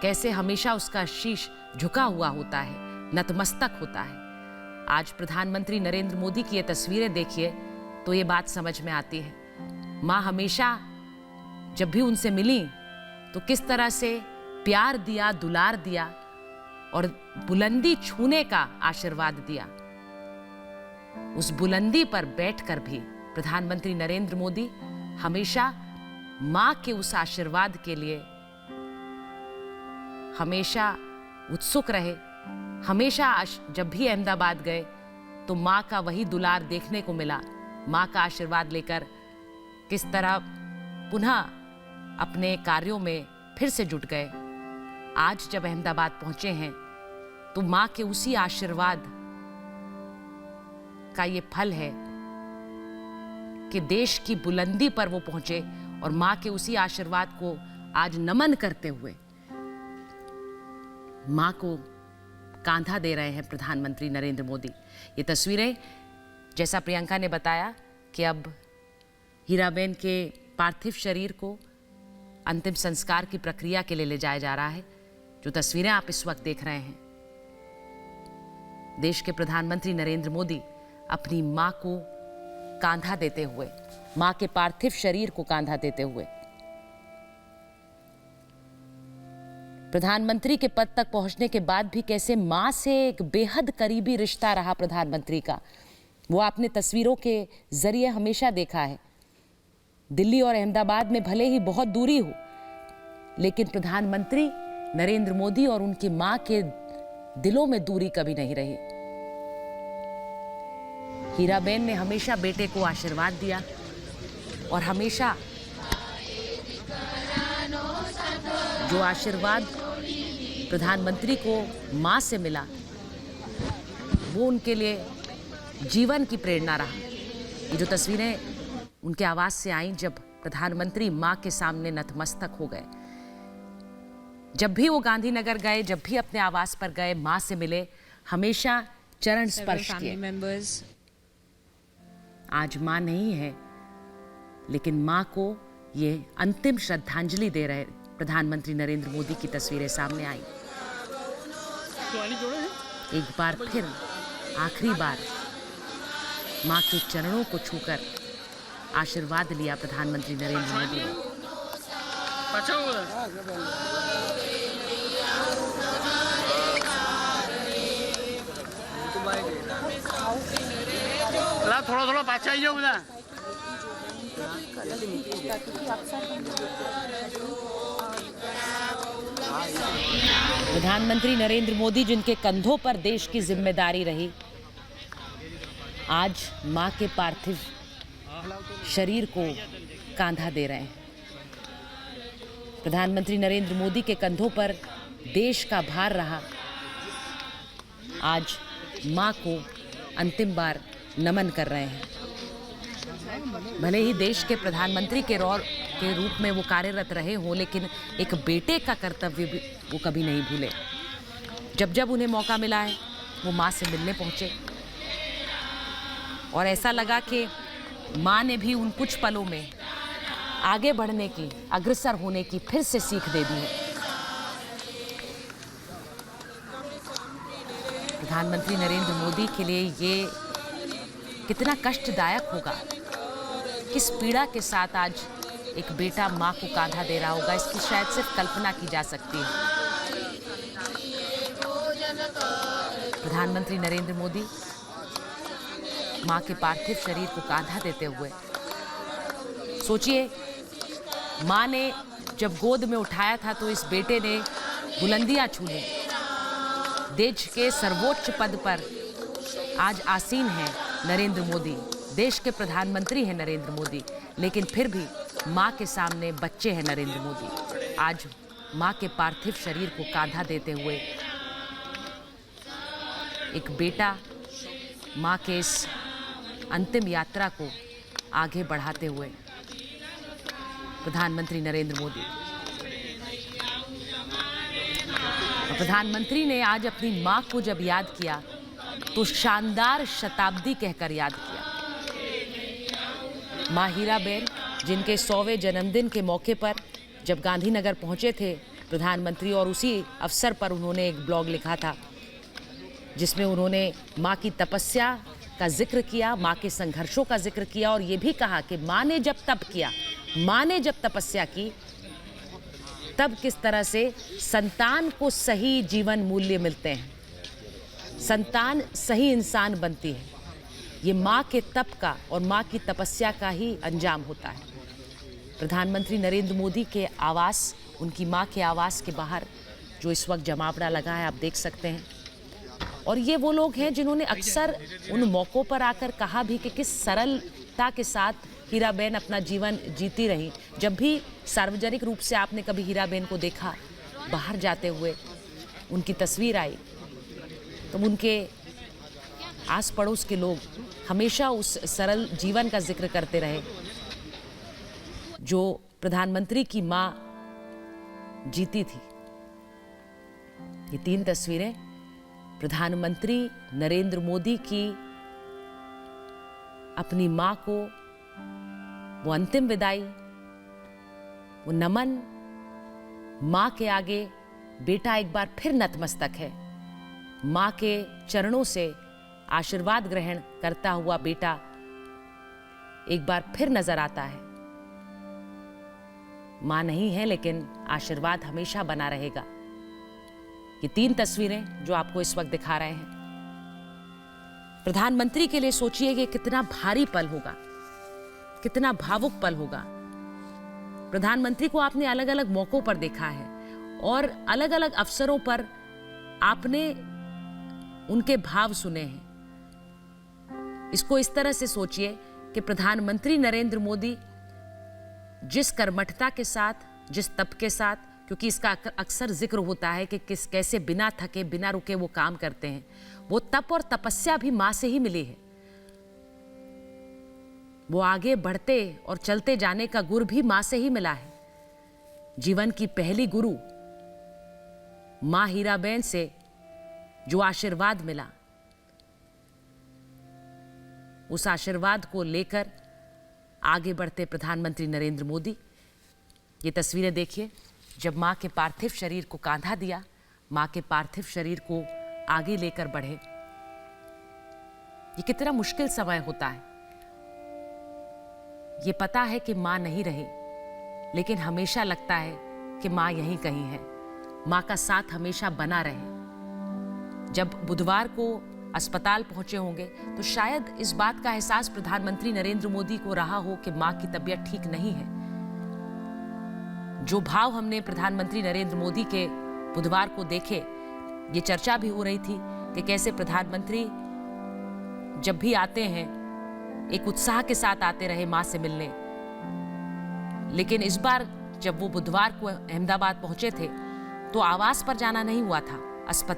कैसे हमेशा उसका शीश झुका हुआ होता है, नतमस्तक होता है। आज प्रधानमंत्री नरेंद्र मोदी की ये तस्वीरें देखिए तो ये बात समझ में आती है। माँ हमेशा जब भी उनसे मिली तो किस तरह से प्यार दिया, दुलार दिया और बुलंदी छूने का आशीर्वाद दिया। उस बुलंदी पर बैठकर भी प्रधानमंत्री नरेंद्र मोदी हमेशा मां के उस आशीर्वाद के लिए हमेशा उत्सुक रहे। हमेशा जब भी अहमदाबाद गए तो मां का वही दुलार देखने को मिला। मां का आशीर्वाद लेकर किस तरह पुनः अपने कार्यों में फिर से जुट गए। आज जब अहमदाबाद पहुंचे हैं तो मां के उसी आशीर्वाद का ये फल है कि देश की बुलंदी पर वो पहुंचे और मां के उसी आशीर्वाद को आज नमन करते हुए मां को कांधा दे रहे हैं प्रधानमंत्री नरेंद्र मोदी। ये तस्वीरें, जैसा प्रियंका ने बताया कि अब हीराबेन के पार्थिव शरीर को अंतिम संस्कार की प्रक्रिया के लिए ले जाया जा रहा है। जो तस्वीरें आप इस वक्त देख रहे हैं, देश के प्रधानमंत्री नरेंद्र मोदी अपनी मां को कांधा देते हुए, मां के पार्थिव शरीर को कांधा देते हुए, प्रधानमंत्री के पद तक पहुंचने के बाद भी कैसे मां से एक बेहद करीबी रिश्ता रहा प्रधानमंत्री का, वो आपने तस्वीरों के जरिए हमेशा देखा है। दिल्ली और अहमदाबाद में भले ही बहुत दूरी हो, लेकिन प्रधानमंत्री नरेंद्र मोदी और उनकी मां के दिलों में दूरी कभी नहीं रही। हीराबेन ने हमेशा बेटे को आशीर्वाद दिया और हमेशा जो आशीर्वाद प्रधानमंत्री को मां से मिला वो उनके लिए जीवन की प्रेरणा रहा। ये जो तस्वीरें उनके आवाज से आई जब प्रधानमंत्री मां के सामने नतमस्तक हो गए, जब भी वो गांधीनगर गए, जब भी अपने आवास पर गए, मां से मिले, हमेशा चरण स्पर्श किए। आज मां नहीं है, लेकिन मां को ये अंतिम श्रद्धांजलि दे रहे प्रधानमंत्री नरेंद्र मोदी की तस्वीरें सामने आई। एक बार फिर, आखिरी बार मां के चरणों को छूकर आशीर्वाद लिया प्रधानमंत्री नरेंद्र मोदी ने। थोड़ा थोड़ा पाछा ही जाओ। प्रधानमंत्री नरेंद्र मोदी जिनके कंधों पर देश की जिम्मेदारी रही, आज मां के पार्थिव शरीर को कांधा दे रहे हैं। प्रधानमंत्री नरेंद्र मोदी के कंधों पर देश का भार रहा, आज मां को अंतिम बार नमन कर रहे हैं। भले ही देश के प्रधानमंत्री के रूप में वो कार्यरत रहे हों, लेकिन एक बेटे का कर्तव्य भी वो कभी नहीं भूले। जब जब उन्हें मौका मिला है वो मां से मिलने पहुंचे और ऐसा लगा कि मां ने भी उन कुछ पलों में आगे बढ़ने की, अग्रसर होने की फिर से सीख दे दी है। प्रधानमंत्री नरेंद्र मोदी के लिए ये कितना कष्टदायक होगा, किस पीड़ा के साथ आज एक बेटा मां को कांधा दे रहा होगा, इसकी शायद सिर्फ कल्पना की जा सकती है। प्रधानमंत्री नरेंद्र मोदी मां के पार्थिव शरीर को कांधा देते हुए, सोचिए मां ने जब गोद में उठाया था तो इस बेटे ने बुलंदियां छू ली। देश के सर्वोच्च पद पर आज आसीन है नरेंद्र मोदी, देश के प्रधानमंत्री हैं नरेंद्र मोदी, लेकिन फिर भी मां के सामने बच्चे हैं नरेंद्र मोदी। आज मां के पार्थिव शरीर को कांधा देते हुए एक बेटा मां के इस अंतिम यात्रा को आगे बढ़ाते हुए प्रधानमंत्री नरेंद्र मोदी, प्रधानमंत्री ने आज अपनी मां को जब याद किया तो शानदार शताब्दी कहकर याद किया। मां हीराबेन जिनके 100वें जन्मदिन के मौके पर जब गांधीनगर पहुंचे थे प्रधानमंत्री, और उसी अवसर पर उन्होंने एक ब्लॉग लिखा था जिसमें उन्होंने माँ की तपस्या का जिक्र किया, माँ के संघर्षों का जिक्र किया और ये भी कहा कि माँ ने जब तप किया, माँ ने जब तपस्या की, तब किस तरह से संतान को सही जीवन मूल्य मिलते हैं, संतान सही इंसान बनती है। ये माँ के तप का और माँ की तपस्या का ही अंजाम होता है। प्रधानमंत्री नरेंद्र मोदी के आवास, उनकी माँ के आवास के बाहर जो इस वक्त जमावड़ा लगा है, आप देख सकते हैं। और ये वो लोग हैं जिन्होंने अक्सर उन मौक़ों पर आकर कहा भी कि किस सरलता के साथ हीराबेन अपना जीवन जीती रही। जब भी सार्वजनिक रूप से आपने कभी हीराबेन को देखा बाहर जाते हुए, उनकी तस्वीर आई, तो उनके आस पड़ोस के लोग हमेशा उस सरल जीवन का जिक्र करते रहे जो प्रधानमंत्री की माँ जीती थी। ये 3 तस्वीरें प्रधानमंत्री नरेंद्र मोदी की अपनी माँ को वो अंतिम विदाई, वो नमन, माँ के आगे बेटा एक बार फिर नतमस्तक है, माँ के चरणों से आशीर्वाद ग्रहण करता हुआ बेटा एक बार फिर नजर आता है। माँ नहीं है लेकिन आशीर्वाद हमेशा बना रहेगा। ये 3 तस्वीरें जो आपको इस वक्त दिखा रहे हैं, प्रधानमंत्री के लिए सोचिए कि कितना भारी पल होगा, कितना भावुक पल होगा। प्रधानमंत्री को आपने अलग अलग मौकों पर देखा है और अलग अलग अवसरों पर आपने उनके भाव सुने हैं। इसको इस तरह से सोचिए कि प्रधानमंत्री नरेंद्र मोदी जिस कर्मठता के साथ, जिस तप के साथ, क्योंकि इसका अक्सर जिक्र होता है कि कैसे बिना थके बिना रुके वो काम करते हैं, वो तप और तपस्या भी माँ से ही मिली है। वो आगे बढ़ते और चलते जाने का गुर भी माँ से ही मिला है। जीवन की पहली गुरु माँ हीराबेन से जो आशीर्वाद मिला, उस आशीर्वाद को लेकर आगे बढ़ते प्रधानमंत्री नरेंद्र मोदी। ये तस्वीरें देखिए, जब माँ के पार्थिव शरीर को कांधा दिया, माँ के पार्थिव शरीर को आगे लेकर बढ़े। ये कितना मुश्किल समय होता है। ये पता है कि माँ नहीं रही, लेकिन हमेशा लगता है कि माँ यहीं कहीं है, माँ का साथ हमेशा बना रहे। जब बुधवार को अस्पताल पहुंचे होंगे तो शायद इस बात का एहसास प्रधानमंत्री नरेंद्र मोदी को रहा हो कि माँ की तबीयत ठीक नहीं है। जो भाव हमने प्रधानमंत्री नरेंद्र मोदी के बुधवार को देखे, ये चर्चा भी हो रही थी कि कैसे प्रधानमंत्री जब भी आते हैं एक उत्साह के साथ आते रहे माँ से मिलने, लेकिन इस बार जब वो बुधवार को अहमदाबाद पहुंचे थे तो आवास पर जाना नहीं हुआ था, अस्पताल